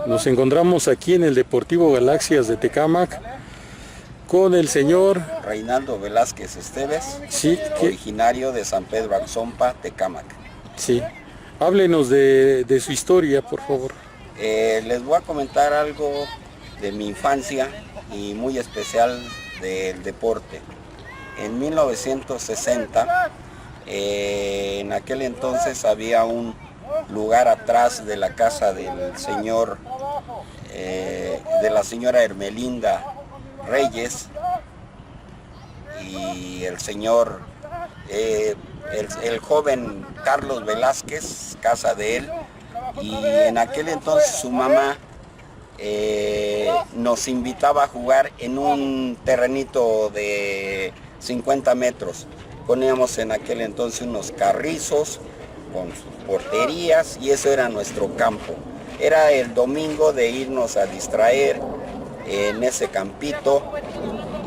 Nos encontramos aquí en el Deportivo Galaxias de Tecámac con el señor Reinaldo Velázquez Esteves, sí, originario de San Pedro Axompa, Tecámac. Sí, háblenos de su historia, por favor. Les voy a comentar algo de mi infancia y muy especial del deporte. En 1960, en aquel entonces había un lugar atrás de la casa del señor, de la señora Hermelinda Reyes y el señor, el joven Carlos Velázquez, casa de él, y en aquel entonces su mamá nos invitaba a jugar en un terrenito de 50 metros. Poníamos en aquel entonces unos carrizos con sus porterías y eso era nuestro campo. Era el domingo de irnos a distraer en ese campito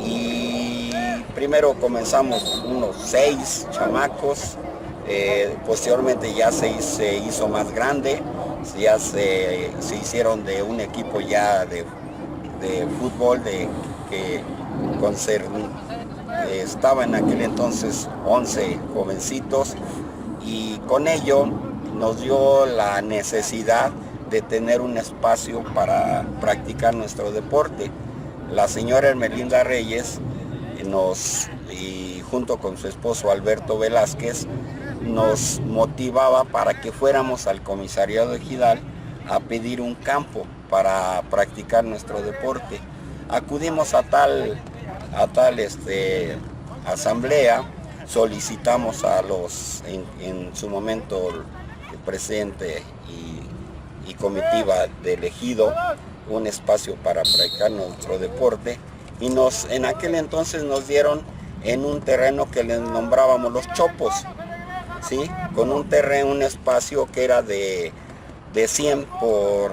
y primero comenzamos unos 6 chamacos, posteriormente ya se hizo más grande, ya se hicieron de un equipo ya de fútbol que estaba en aquel entonces 11 jovencitos y con ello nos dio la necesidad de tener un espacio para practicar nuestro deporte. La señora Hermelinda Reyes y junto con su esposo Alberto Velázquez nos motivaba para que fuéramos al comisariado ejidal a pedir un campo para practicar nuestro deporte. Acudimos a tal asamblea, solicitamos en su momento el presidente y comitiva del ejido un espacio para practicar nuestro deporte y en aquel entonces nos dieron en un terreno que les nombrábamos Los Chopos, ¿sí? Con un espacio que era de 100 por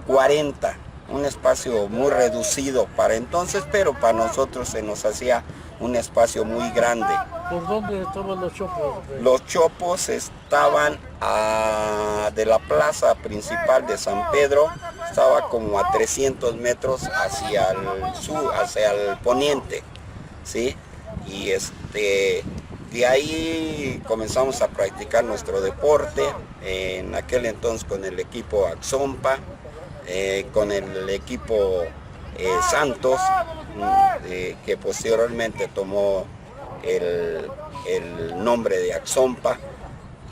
40, un espacio muy reducido para entonces, pero para nosotros se nos hacía un espacio muy grande. ¿Por dónde estaban Los Chopos? Los Chopos estaban de la plaza principal de San Pedro, estaba como a 300 metros hacia el sur, hacia el poniente, ¿sí? Y de ahí comenzamos a practicar nuestro deporte, en aquel entonces con el equipo Axompa, con el equipo Santos, que posteriormente tomó el nombre de Axompa,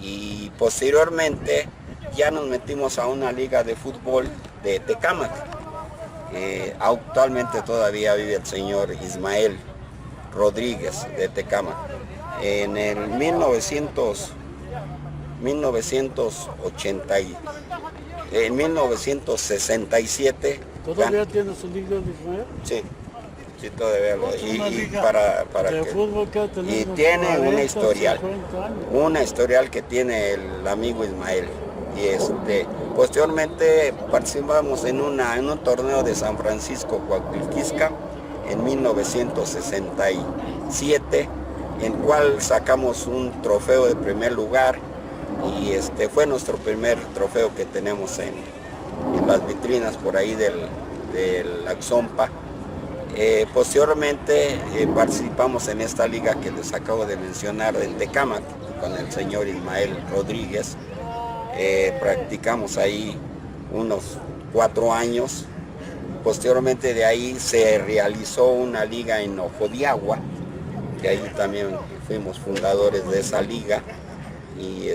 y posteriormente ya nos metimos a una liga de fútbol de Tecámac. Actualmente todavía vive el señor Ismael Rodríguez de Tecámac. En el 1967. ¿Todavía tiene su liga de Ismael? Sí, todavía lo. Y tiene 40, una historial que tiene el amigo Ismael. Y posteriormente participamos en un torneo de San Francisco Coahuilquisca en 1967, en cual sacamos un trofeo de primer lugar y fue nuestro primer trofeo que tenemos en las vitrinas por ahí del Axompa. Posteriormente participamos en esta liga que les acabo de mencionar en Tecámac con el señor Ismael Rodríguez. Practicamos ahí unos 4 años. Posteriormente de ahí se realizó una liga en Ojo de Agua, que ahí también fuimos fundadores de esa liga. Y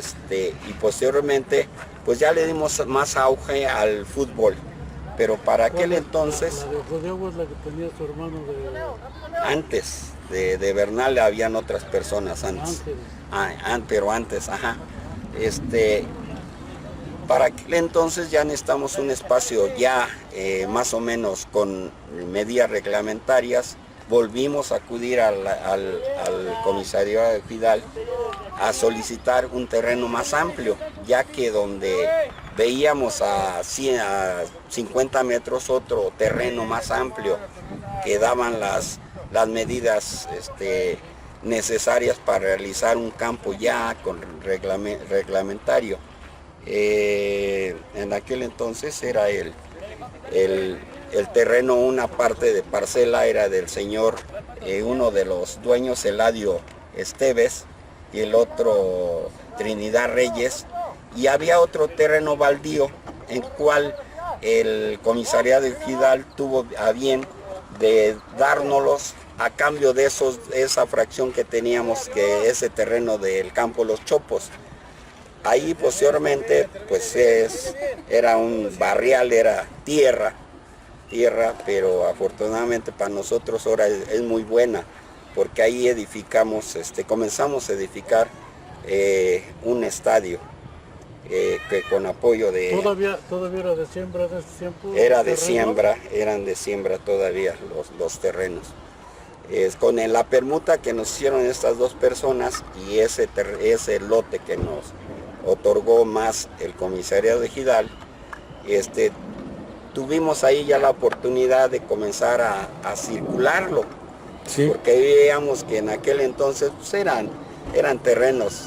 posteriormente pues ya le dimos más auge al fútbol, pero para aquel entonces, ¿La de Ojo de Agua es la que tenía su hermano antes de Bernal habían otras personas antes. Pero antes, ajá. Para aquel entonces ya necesitamos un espacio ya más o menos con medidas reglamentarias. Volvimos a acudir al comisariado de Fidal a solicitar un terreno más amplio, ya que donde veíamos a 50 metros otro terreno más amplio que daban las medidas necesarias para realizar un campo ya con reglamentario. En aquel entonces era el terreno, una parte de parcela era del señor, uno de los dueños, Eladio Esteves, y el otro Trinidad Reyes, y había otro terreno baldío en cual el comisariado ejidal tuvo a bien de dárnoslos a cambio de esa fracción que teníamos, que ese terreno del campo Los Chopos. Ahí posteriormente pues era un barrial, era tierra, pero afortunadamente para nosotros ahora es muy buena, porque ahí comenzamos a edificar un estadio que con apoyo de... ¿Todavía era de siembra de ese tiempo? Eran de siembra todavía los terrenos. Con la permuta que nos hicieron estas dos personas y ese lote que nos otorgó más el comisariado ejidal, tuvimos ahí ya la oportunidad de comenzar a circularlo, Sí. porque veíamos que en aquel entonces pues, eran terrenos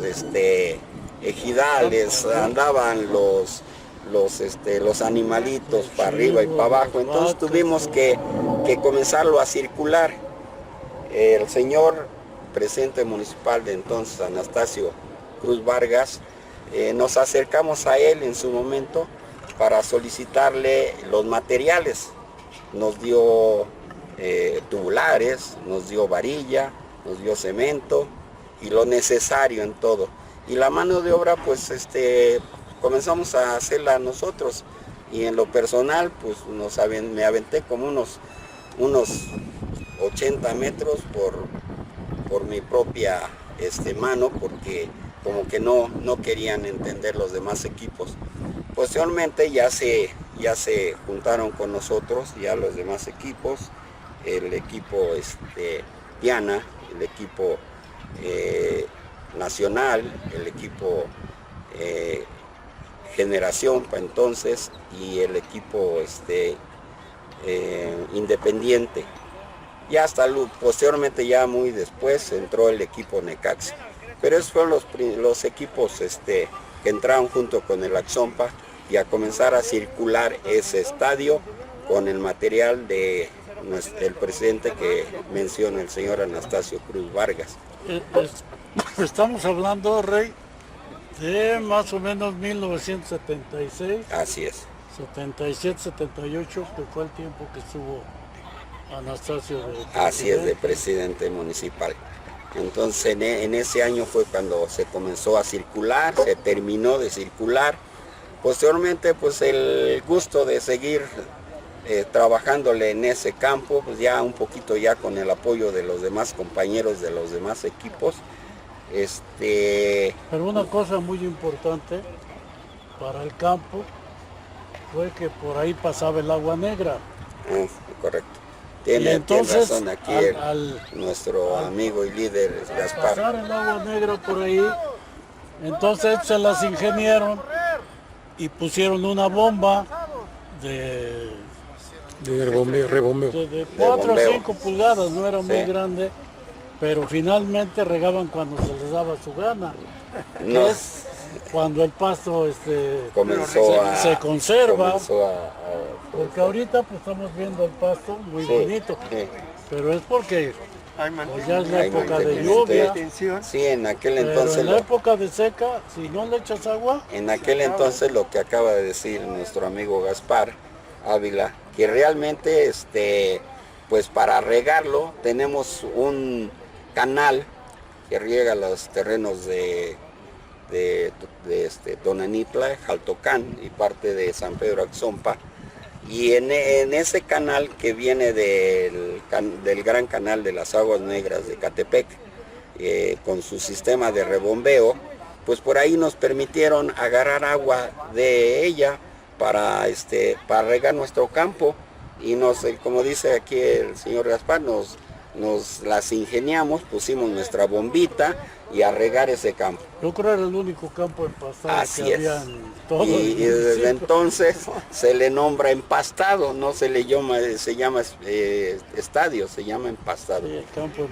ejidales, andaban los animalitos para arriba y para abajo, entonces tuvimos que comenzarlo a circular. El señor presidente municipal de entonces, Anastasio Cruz Vargas, nos acercamos a él en su momento para solicitarle los materiales. Nos dio tubulares, nos dio varilla, nos dio cemento y lo necesario en todo. Y la mano de obra pues comenzamos a hacerla nosotros, y en lo personal pues me aventé como unos 80 metros por mi propia mano, porque como que no querían entender los demás equipos. Posteriormente ya se juntaron con nosotros ya los demás equipos, el equipo Diana, el equipo nacional, el equipo Generación para entonces, y el equipo Independiente. Y hasta posteriormente, ya muy después, entró el equipo Necaxa. Pero esos fueron los equipos que entraron junto con el Axompa y a comenzar a circular ese estadio con el material del presidente que menciona el señor Anastasio Cruz Vargas. Estamos hablando, Rey, de más o menos 1976. Así es. 77, 78, que fue el tiempo que estuvo Anastasio de presidente. Así es, de presidente municipal. Entonces en ese año fue cuando se comenzó a circular, se terminó de circular. Posteriormente pues el gusto de seguir trabajándole en ese campo, pues ya un poquito ya con el apoyo de los demás compañeros de los demás equipos. Pero una cosa muy importante para el campo fue que por ahí pasaba el agua negra. Correcto. Tiene razón aquí nuestro amigo y líder Gaspar. Pasar el agua negra por ahí, entonces se las ingeniaron y pusieron una bomba de rebombeo. de 4 o 5 pulgadas, no era muy grande, pero finalmente regaban cuando se les daba su gana. No. Es cuando el pasto se conserva, porque ahorita pues estamos viendo el pasto muy bonito, pero es porque pues, ya es la época de lluvia. Sí, en aquel Pero entonces. en la época de seca, si no le echas agua. En aquel entonces lo que acaba de decir nuestro amigo Gaspar Ávila, que realmente pues para regarlo tenemos un canal que riega los terrenos de Tonanitla, Jaltocán y parte de San Pedro Axompa, y en ese canal que viene del gran canal de las Aguas Negras de Catepec, con su sistema de rebombeo, pues por ahí nos permitieron agarrar agua de ella para regar nuestro campo, y como dice aquí el señor Gaspar, nos las ingeniamos, pusimos nuestra bombita y a regar ese campo. Yo creo que era el único campo empastado Así que es. había en todo Y desde entonces se le nombra empastado, no se le llama, se llama estadio, se llama empastado. el campo